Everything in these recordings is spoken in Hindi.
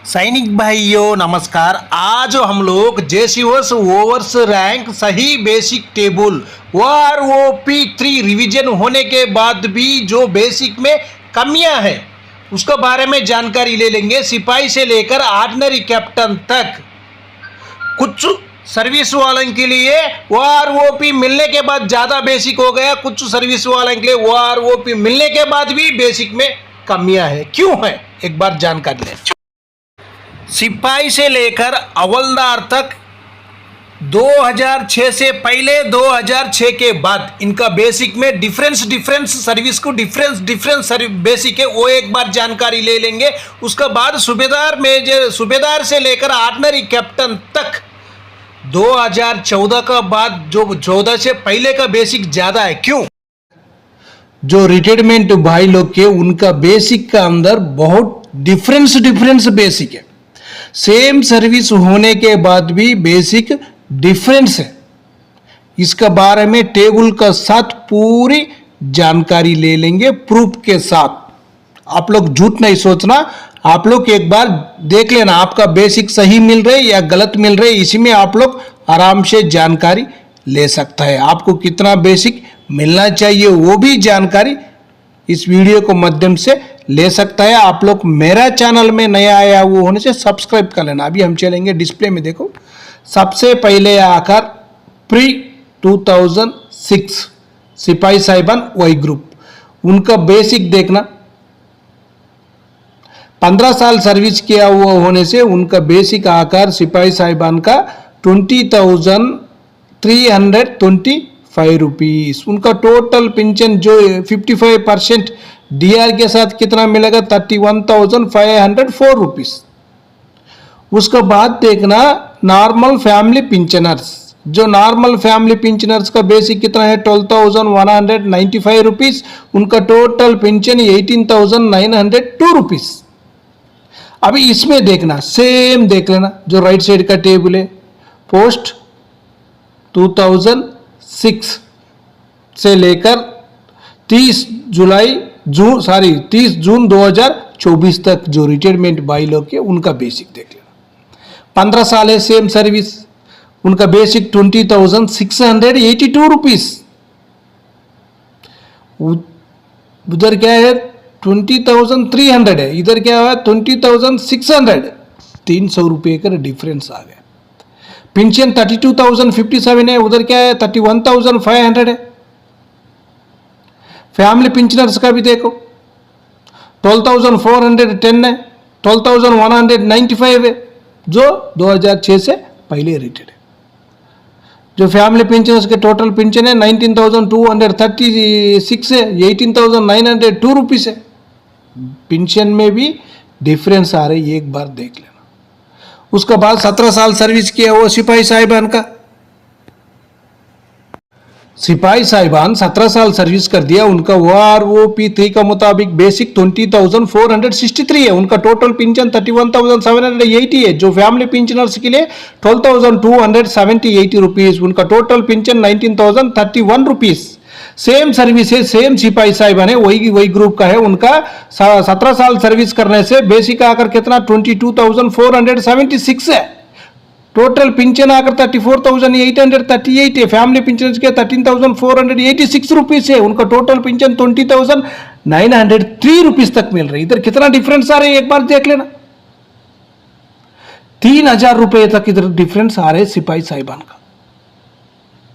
सैनिक भाइयों नमस्कार। आज हम लोग जेसीओस ओवर्स रैंक सही बेसिक टेबल OROP3 रिवीजन होने के बाद भी जो बेसिक में कमियां हैं उसके बारे में जानकारी ले लेंगे। सिपाही से लेकर ऑर्डिनरी कैप्टन तक कुछ सर्विस वालों के लिए OROP मिलने के बाद ज़्यादा बेसिक हो गया, कुछ सर्विस वालों के लिए OROP मिलने के बाद भी बेसिक में कमियां हैं। क्यों है एक बार जानकारी लें। सिपाही से लेकर हवलदार तक 2006 से पहले 2006 के बाद इनका बेसिक में डिफरेंस सर्विस को डिफरेंस बेसिक है, वो एक बार जानकारी ले लेंगे। उसके बाद सूबेदार से लेकर ऑर्डिनरी कैप्टन तक 2014 का बाद जो 14 से पहले का बेसिक ज़्यादा है। क्यों? जो रिटायरमेंट भाई लोग के उनका बेसिक का अंदर बहुत डिफरेंस बेसिक है। सेम सर्विस होने के बाद भी बेसिक डिफरेंस है। इसका बारे में टेबल का साथ पूरी जानकारी ले लेंगे प्रूफ के साथ। आप लोग झूठ नहीं सोचना, आप लोग एक बार देख लेना आपका बेसिक सही मिल रहे या गलत मिल रहे। इसी में आप लोग आराम से जानकारी ले सकता है। आपको कितना बेसिक मिलना चाहिए वो भी जानकारी इस वीडियो को माध्यम से ले सकता है। आप लोग मेरा चैनल में नया आया वो होने से सब्सक्राइब कर लेना। अभी हम चलेंगे डिस्प्ले में, देखो सबसे पहले आकर प्री 2006 सिपाही साहिबान वाई ग्रुप, उनका बेसिक देखना। 15 साल सर्विस किया हुआ होने से उनका बेसिक आकार सिपाही साहिबान का 20,325 रुपीस। उनका टोटल पेंशन जो 55% डीआर के साथ कितना मिलेगा 31,504 रुपीस। उसका बाद देखना नॉर्मल फैमिली पेंशनर्स, जो नॉर्मल फैमिली पेंशनर्स का बेसिक कितना है 12,195 रुपीस। उनका टोटल पेंशन 18,902 रुपीस। अभी इसमें देखना सेम देख लेना, जो राइट साइड का टेबल है पोस्ट 2006 से लेकर 30 जून 2024 तक जो रिटायरमेंट भाई लोग के उनका बेसिक देख लेना। 15 साल है सेम सर्विस, उनका बेसिक 20,682 रुपीस। उधर क्या है 20,300 है, इधर क्या है 20,600। 300 रुपये का डिफरेंस आ गया। पेंशन 32,057 है, उधर क्या है 31,500 है। फैमिली पेंशनर्स का भी देखो 12,410 है, 12,195 है, जो 2006 से पहले रिटायर्ड है। जो फैमिली पेंशनर्स के टोटल पेंशन है 19,236 है, 18,902 रुपीस है। पेंशन में भी डिफरेंस आ रही है, एक बार देख लेना। उसका बाद 17 साल सर्विस किया वो सिपाही साहिबान का, सिपाही साहिबान 17 साल सर्विस कर दिया, उनका OROP3 का मुताबिक बेसिक 20,463 है। उनका टोटल पेंशन 31,780 है। जो फैमिली पेंशनर्स के लिए 12,278 रुपीस। उनका total pension 19,031 rupees. Same service है, सेम सिपाही साहिबान है, वही ग्रुप का है। उनका 17 साल सर्विस करने से बेसिक आकर कितना 22,476 है। टोटल पेंशन आकर 34,838 है। फैमिली पेंशन के 13,486 रुपीस है। उनका टोटल पेंशन 20,903 रुपीस तक मिल रही है। इधर कितना डिफरेंस आ रहा है एक बार देख लेना। 3,000 रुपये तक इधर डिफरेंस आ रहे सिपाही साहिबान का।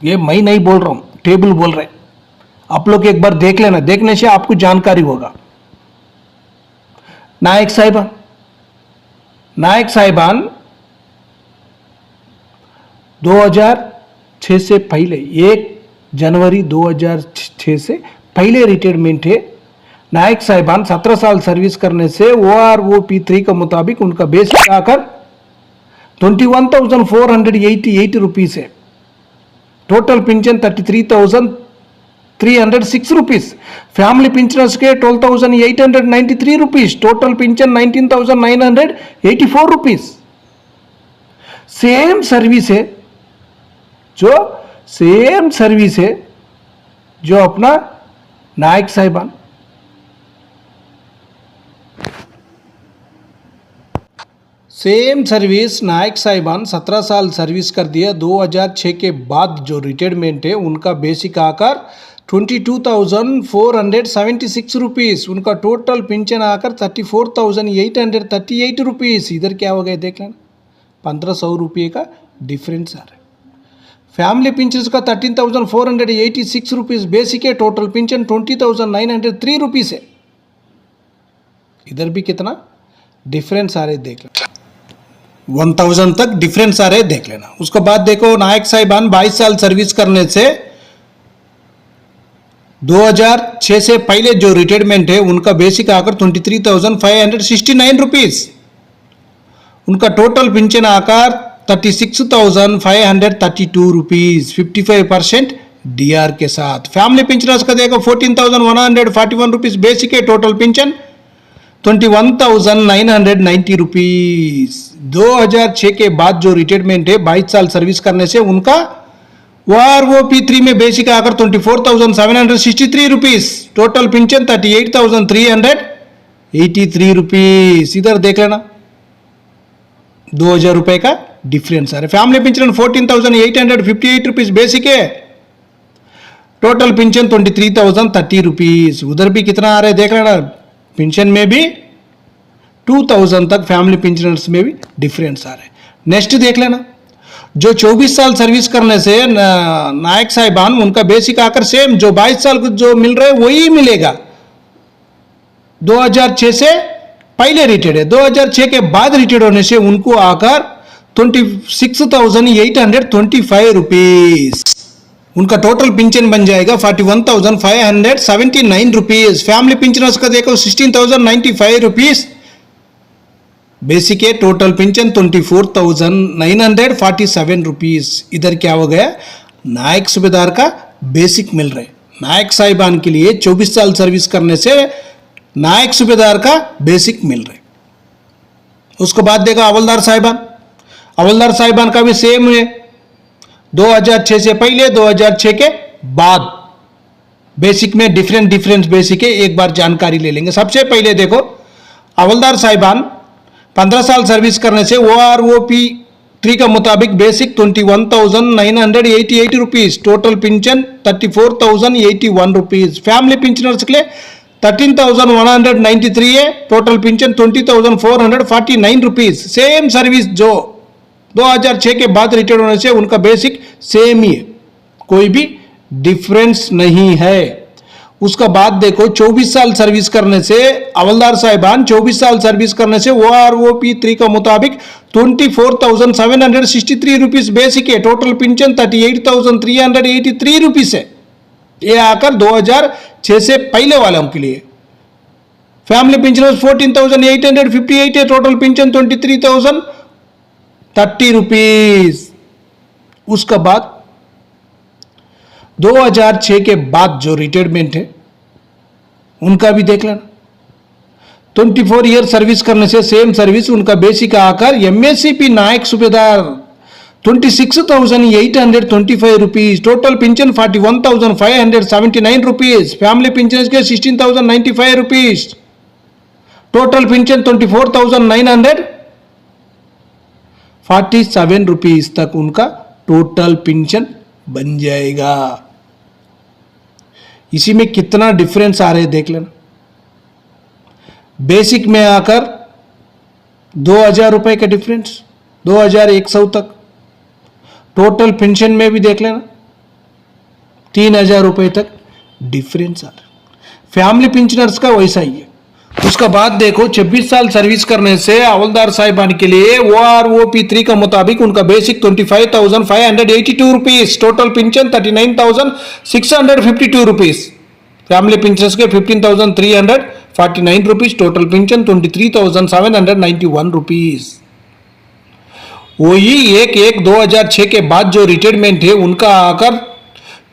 ये मैं नहीं बोल रहा हूं, टेबल बोल रहे। आप लोग एक बार देख लेना, देखने से आपको जानकारी होगा। नायक साहिबान 2006 से पहले 1 जनवरी 2006 से पहले रिटायरमेंट है। नायक साहिबान 17 साल सर्विस करने से OROP3 का मुताबिक उनका बेसिक आकर 21,488 रुपीस है। Total pension 33,306 rupees. Family pensioners के 12,893 rupees. Total pension 19,984 rupees. Same service है, जो अपना नायक साहिबान सेम सर्विस नायक साहिबान 17 साल सर्विस कर दिया। 2006 के बाद जो रिटायरमेंट है उनका बेसिक आकर 22,476 रुपीज़, उनका टोटल पेंशन आकर 34,838 रुपीज़। इधर क्या हो गया देख लेना, 1500 रुपये का डिफरेंस आ रहा है। फैमिली पेंशन का 13,486 रुपीज़ बेसिक है, टोटल पेंशन 20,903 रुपीज़ है। इधर भी कितना डिफरेंस आ रहे देख लेना, 1000 तक डिफरेंस आ रहे देख लेना। उसके बाद देखो नायक साहिबान 22 साल सर्विस करने से 2006 से पहले जो रिटायरमेंट है उनका बेसिक आकर 23,569 रुपीज़, उनका टोटल पेंशन आकर 36,532 रुपीज़ 55% डीआर के साथ। फैमिली पेंशनर्स का देखो 14,141 रुपीज़ बेसिक है, टोटल पेंशन 21,990 रुपीज़। 2006 के बाद जो रिटायरमेंट है 22 साल सर्विस करने से उनका OROP3 में बेसिक आकर 24,763 रुपीज़, टोटल पेंशन 38,383 रुपीज़। इधर देख लेना 2,000 रुपये का डिफरेंस आ रहा है। फैमिली पेंशन 14,858 रुपीज़ बेसिक है, टोटल पेंशन 23,030 रुपीज़। उधर भी कितना आ रहा है देख लेना, पेंशन में भी 2,000 तक फैमिली पेंशनर्स में भी डिफरेंस आ रहा है। नेक्स्ट देख लेना, जो 24 साल सर्विस करने से नायक साहिबान उनका बेसिक आकर सेम जो 22 साल को जो मिल रहा है वही मिलेगा। 2006 से पहले रिटायर्ड है, 2006 के बाद रिटायर्ड होने से उनको आकर 26,825 रुपीज़, उनका टोटल पेंशन बन जाएगा 41,579 रुपीज़। फैमिली पेंशनर्स का देखो 16,095 रुपीज़ बेसिक है, टोटल पेंशन 24,947 रुपीज़। इधर क्या हो गया, नायक सूबेदार का बेसिक मिल रहा है। नायक साहिबान के लिए 24 साल सर्विस करने से नायक सूबेदार का बेसिक मिल रहा है। उसके बाद देखा हवलदार साहिबान, हवलदार साहिबान का भी सेम है, 2006 से पहले 2006 के बाद बेसिक में डिफरेंस बेसिक है। एक बार जानकारी ले लेंगे। सबसे पहले देखो हवलदार साहिबान 15 साल सर्विस करने से OROP3 का मुताबिक basic 21,988 rupees, total pension 34,081 rupees. Family pensioners के लिए 13,193 है, total pension 20,449 rupees. Same service जो 2006 के बाद रिटायर होने से उनका बेसिक सेम ही है, कोई भी डिफरेंस नहीं है। उसका बाद देखो 24 साल सर्विस करने से हवलदार साहिबान 24 साल सर्विस करने से OROP3 का मुताबिक 24,763 रुपीज़ बेसिक है, टोटल पेंशन 38,383 रुपीज़ है। ये आकर 2006 से पहले वालों के लिए। फैमिली पेंशन 14,858 है, टोटल पेंशन 23,030 रुपीज़। उसका बाद 2006 के बाद जो रिटायरमेंट है उनका भी देख लेना। 24 ईयर सर्विस करने से सेम सर्विस उनका बेसिक आकर MSCP नायक सूबेदार 26,825 rupees, total pension 41,579 rupees. Family pension के 16,095 रुपीज़, टोटल पेंशन 24,947 रुपीज़ तक उनका टोटल पेंशन बन जाएगा। इसी में कितना डिफरेंस आ रहे हैं देख लेना। बेसिक में आकर 2,000 रुपये का डिफरेंस, 2,100 तक। टोटल पेंशन में भी देख लेना 3,000 रुपये तक डिफरेंस आ रहा है। फैमिली पेंशनर्स का वैसा ही है। उसका बाद देखो 26 साल सर्विस करने से हवलदार साहिबान के लिए OROP3 का मुताबिक उनका basic 25,582 rupees, total pension 39,652 rupees. Family pensioners के 15,349 रुपीज़, टोटल पेंशन 23,791 रुपीज़। वही एक 2006 के बाद जो रिटायरमेंट है उनका आकर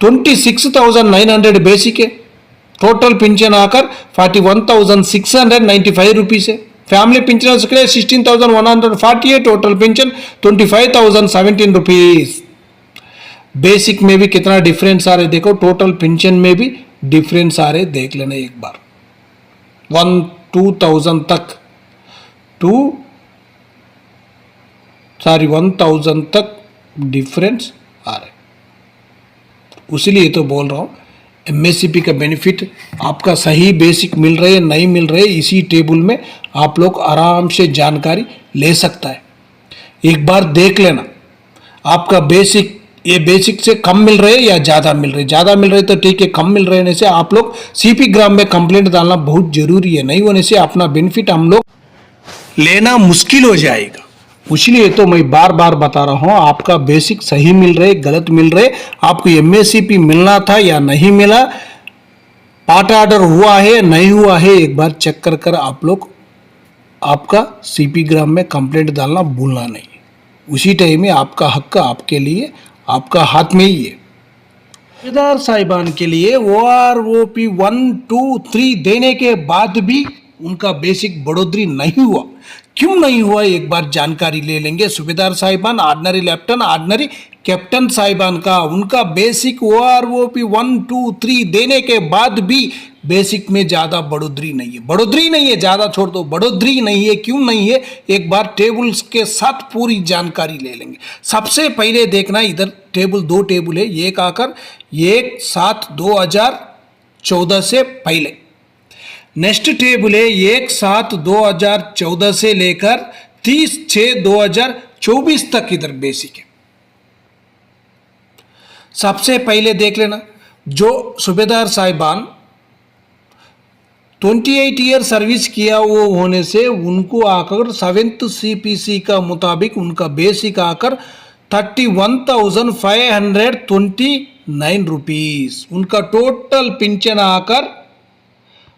26,900 बेसिक है, टोटल पेंशन आकर 41,695 रुपीज़ है। फैमिली पेंशनर्स के लिए 16,140 है, टोटल पेंशन 25,017 रुपीज़। बेसिक में भी कितना डिफरेंस आ रहे देखो, टोटल पेंशन में भी डिफरेंस आ रहे देख लेना एक बार। 2,000 तक सॉरी 1000 तक डिफरेंस आ रहा है। उसीलिए तो बोल रहा हूँ एमएससीपी का बेनिफिट आपका सही बेसिक मिल रहे नहीं मिल रहे, इसी टेबल में आप लोग आराम से जानकारी ले सकता है। एक बार देख लेना आपका बेसिक, ये बेसिक से कम मिल रहे या ज़्यादा मिल रहे। ज़्यादा मिल रहे तो ठीक है, कम मिल रहे से आप लोग सीपी ग्राम में कंप्लेंट डालना बहुत जरूरी है। नहीं होने से अपना बेनिफिट हम लोग लेना मुश्किल हो जाएगा। इसलिए तो मैं बार बार बता रहा हूँ, आपका बेसिक सही मिल रहे गलत मिल रहे, आपको एमएससीपी मिलना था या नहीं मिला, पार्ट ऑर्डर हुआ है नहीं हुआ है, एक बार चेक कर कर आप लोग आपका सीपी ग्राम में कंप्लेंट डालना भूलना नहीं। उसी टाइम में आपका हक आपके लिए आपका हाथ में ही है। सूबेदार साहिबान के लिए OROP 1, 2, 3 देने के बाद भी उनका बेसिक बढ़ोतरी नहीं हुआ। क्यों नहीं हुआ एक बार जानकारी ले लेंगे। सूबेदार साहिबान, ऑर्डिनरी लेफ्टिनेंट, ऑर्डिनरी कैप्टन साहिबान का उनका बेसिक OROP 1, 2, 3 देने के बाद भी बेसिक में ज़्यादा बढ़ोतरी नहीं है। बढ़ोतरी नहीं है, ज़्यादा छोड़ दो, बढ़ोतरी नहीं है। क्यों नहीं है एक बार टेबल्स के साथ पूरी जानकारी ले लेंगे। सबसे पहले देखना इधर टेबल, 2 टेबल है, एक आकर 1/7/2014 से पहले, नेक्स्ट टेबल है 1/7/2014 से लेकर 30/6/2024 तक इधर बेसिक है। सबसे पहले देख लेना जो सूबेदार साहिबान 28 ईयर सर्विस किया वो होने से उनको आकर 7th CPC का मुताबिक उनका बेसिक आकर 31,529 रुपीस, उनका टोटल पेंशन आकर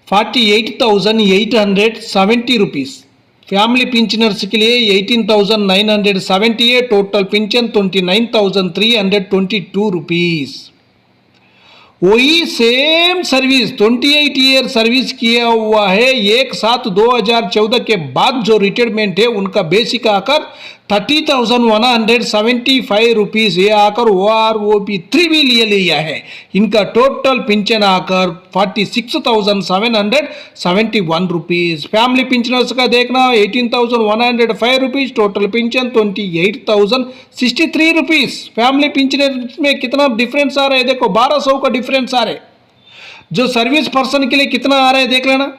48,870 रुपीस। फैमिली पेंशनर्स के लिए 18,970 है, टोटल पेंशन 29,322 रुपीस। वही सेम सर्विस 28 ईयर सर्विस किया हुआ है 1/7/2014 के बाद जो रिटायरमेंट है उनका बेसिक आकर 30,175 रुपीस, ये आकर OROP 3 भी ले लिया है। इनका टोटल पेंशन आकर 46,771 रुपीस। फैमिली पेंशनर्स का देखना 18,105 rupees, total pension 28,063 rupees. Family pensioners में कितना डिफरेंस आ रहा है देखो, 1200 का डिफरेंस आ रहा है। जो सर्विस पर्सन के लिए कितना आ रहा है देख लेना,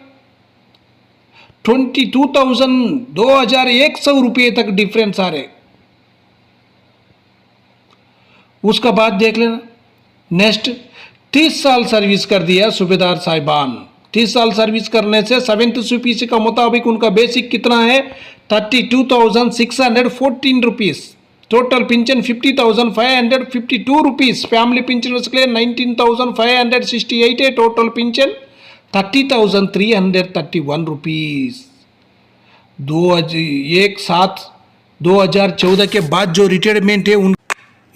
22,100 रुपये तक डिफरेंस आ रहे। उसका बाद देख लेना नेक्स्ट 30 साल सर्विस कर दिया सूबेदार साहिबान। 30 साल सर्विस करने से 7th CPC का मुताबिक उनका बेसिक कितना है 32,614 rupees, total pension 50,552 rupees. Family pensioners के लिए 19,568 है, टोटल पेंशन 30,331 रुपीस। 1/7/2014 के बाद जो रिटायरमेंट है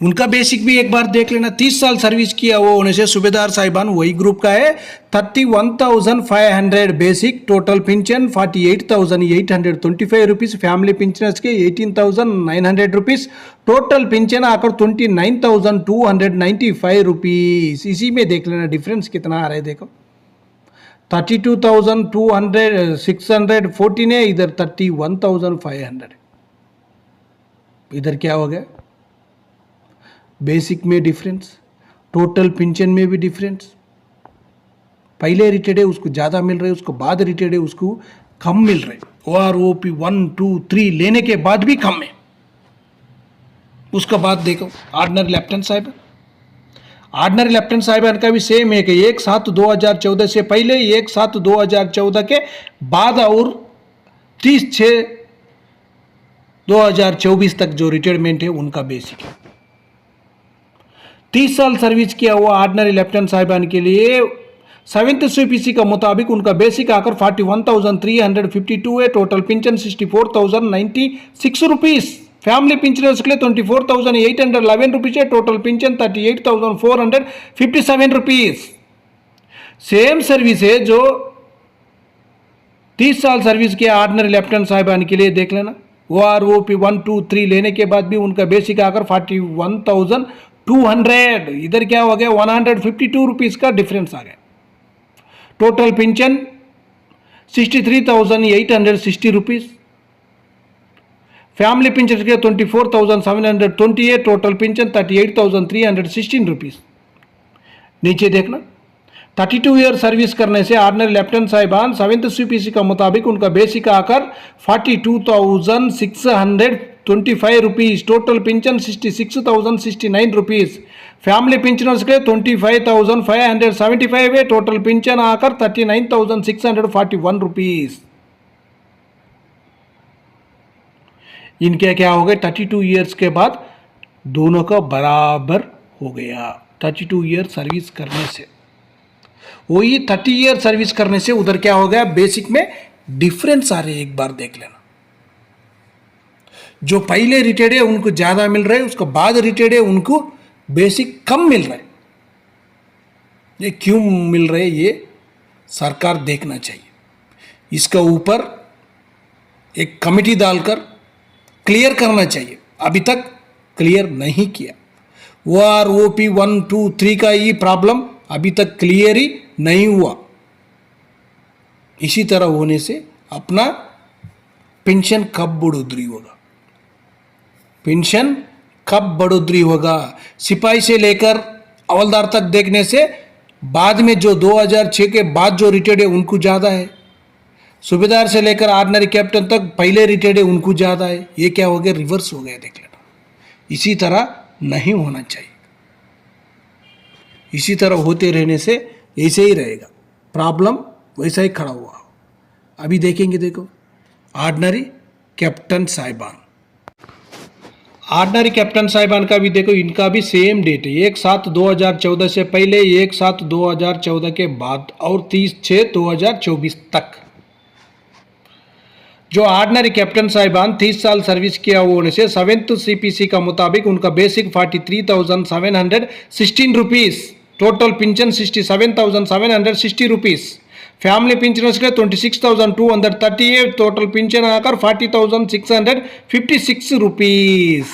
उनका बेसिक भी एक बार देख लेना। 30 साल सर्विस किया वो होने से सूबेदार साहिबान वही ग्रुप का है, 31,500 basic, total pension 48,825 rupees. Family pensioners के 18,900 रुपीस, टोटल पेंशन आकर 29,295 रुपीस। इसी में देख लेना डिफरेंस कितना आ रहा है देखो, 32,614 है, इधर 31,500। इधर क्या हो गया, बेसिक में डिफरेंस, टोटल पेंशन में भी डिफरेंस। पहले रिटायर्ड है उसको ज़्यादा मिल रहे, उसको बाद रिटायर्ड है उसको कम मिल रहे। OROP 1, 2, 3 लेने के बाद भी कम है। उसका बाद देखो ऑर्डिनरी लेफ्टिनेंट साहिबान, ऑर्डिनरी लेफ्टिनेंट साहिबान का भी सेम है कि 1/7/2014 से पहले, 1/7/2014 के बाद और 30/6/2024 तक जो रिटायरमेंट है उनका बेसिक है। 30 साल सर्विस किया हुआ ऑर्डिनरी लेफ्टिनेंट साहिबान के लिए 7th CPC का मुताबिक उनका बेसिक आकर 41,352 है, total pension 64,096 rupees. Family pensioners के लिए 24,811 रुपीस है, total pension 38,457 rupees. Same service है जो 30 साल सर्विस किया ऑर्डिनरी लेफ्टिनेंट साहिबान के लिए देख लेना। OROP 1, 2, 3 लेने के बाद भी उनका बेसिक आकर 41,200, इधर क्या हो गया 152 रुपीस का डिफरेंस आ गया। Total pension 63,860 rupees. Family pension के 24,728, टोटल पेंशन 38,316 रुपीज। नीचे देखना 32 ईयर सर्विस करने से ऑर्डिनरी लेफ्टिनेंट साहिबान 7th CPC का मुताबिक उनका बेसिक आकर 42,625 rupees, total pension 66,069 rupees. Family pensioners के 25,575 है, टोटल पेंशन आकर 39,641 रुपीज। इनके क्या हो गए 32 ईयर्स के बाद दोनों का बराबर हो गया 32 ईयर सर्विस करने से। वही 30 ईयर सर्विस करने से उधर क्या हो गया बेसिक में डिफरेंस आ रहे हैं, एक बार देख लेना। जो पहले रिटायर्ड है उनको ज्यादा मिल रहा है, उसके बाद रिटायर्ड है उनको बेसिक कम मिल रहा है। ये क्यों मिल रहे हैं ये सरकार देखना चाहिए। इसका ऊपर एक कमेटी डालकर क्लियर करना चाहिए, अभी तक क्लियर नहीं किया। OROP 1, 2, 3 का ये प्रॉब्लम अभी तक क्लियर ही नहीं हुआ। इसी तरह होने से अपना पेंशन कब बढ़ोतरी होगा, पेंशन कब बढ़ोतरी होगा। सिपाही से लेकर हवलदार तक देखने से बाद में जो 2006 के बाद जो रिटायर्ड है उनको ज़्यादा है, सूबेदार से लेकर ऑर्डिनरी कैप्टन तक पहले रिटायर्ड है उनको ज़्यादा है। ये क्या हो गया रिवर्स हो गया, देख लेना। इसी तरह नहीं होना चाहिए, इसी तरह होते रहने से ऐसे ही रहेगा, प्रॉब्लम वैसा ही खड़ा हुआ। अभी देखेंगे, देखो ऑर्डिनरी कैप्टन साहिबान, ऑर्डिनरी कैप्टन साहिबान का भी देखो, इनका भी सेम डेट है 1/7/2014 से पहले, 1/7/2014 के बाद और 30/6/2024 तक। जो ऑर्डिनरी कैप्टन साहिबान 30 साल सर्विस किया होने से 7th CPC का मुताबिक उनका basic 43,716 rupees, total pension 67,760 rupees. Family pensioners के 26,238, टोटल पेंशन आकर 40,656 रुपीज।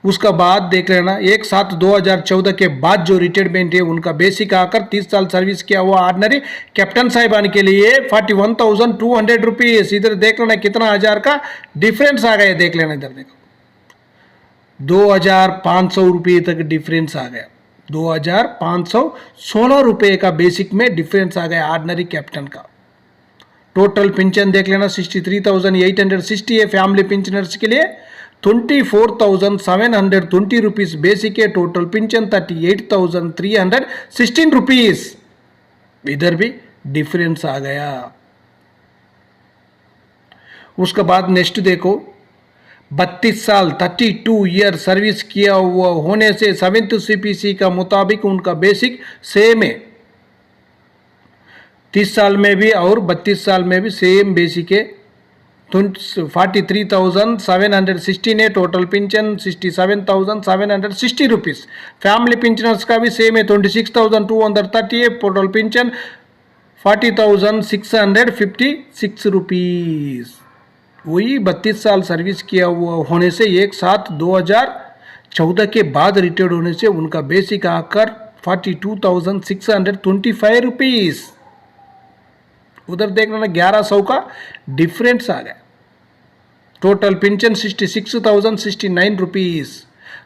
उसका बाद देख लेना 1/7/2014 के बाद जो रिटायरमेंट है उनका बेसिक आकर 30 साल सर्विस किया हुआ ऑर्डिनरी कैप्टन साहिबान के लिए 41,200 रुपीज। इधर देख लेना कितना हजार का डिफरेंस आ गया, देख लेना इधर देखो 2,500 रुपये तक डिफरेंस आ गया, 2,516 रुपये का बेसिक में डिफरेंस आ गया ऑर्डिनरी कैप्टन का। टोटल पेंशन देख लेना 63,860 है, फैमिली पेंशनर्स के लिए 24,720 रुपीज बेसिक है, टोटल पेंशन 38,316 रुपीज। इधर भी डिफरेंस आ गया। उसके बाद नेक्स्ट देखो 32 साल 32 ईयर सर्विस किया हुआ होने से 7th CPC का मुताबिक उनका बेसिक सेम है, 30 साल में भी और 32 साल में भी सेम बेसिक है, 43,716 है, total pension 67,760 rupees. Family pensioners का भी सेम है 26,230 है, टोटल पेंशन 40,656 रुपीज। वही 32 साल सर्विस किया हुआ होने से 1/7/2014 के बाद रिटायर्ड होने से उनका बेसिक आकर 42,625 रुपीज। उधर देखना 1,100 का डिफरेंस आ गया। Total pension 66,069 rupees.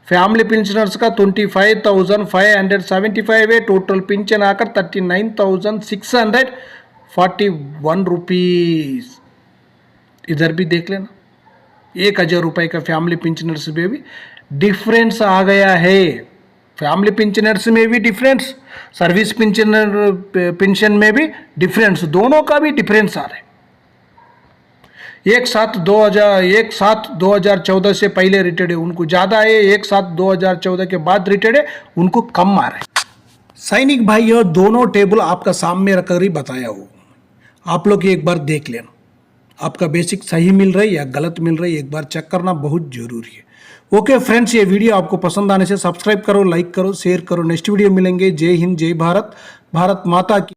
Family pensioners का 25,575 है, टोटल पेंशन आकर 39,641 रुपीज। इधर भी देख लेना 1,000 रुपये का फैमिली पेंशनर्स में भी डिफरेंस आ गया है। फैमिली पेंशनर्स में भी डिफरेंस, सर्विस पेंशन में भी डिफरेंस, दोनों का भी डिफरेंस आ रहा है। 1/7/2014 से पहले रिटायर्ड है उनको ज़्यादा है, 1/7/2014 के बाद रिटायर्ड है उनको कम आ रहा है। सैनिक भाई और दोनों टेबल आपका सामने रखकर ही बताया हो, आप लोग एक बार देख लेना आपका बेसिक सही मिल रहा है या गलत मिल रहा है, एक बार चेक करना बहुत जरूरी है। ओके फ्रेंड्स, ये वीडियो आपको पसंद आने से सब्सक्राइब करो, लाइक करो, शेयर करो। नेक्स्ट वीडियो मिलेंगे। जय हिंद, जय भारत, भारत माता की।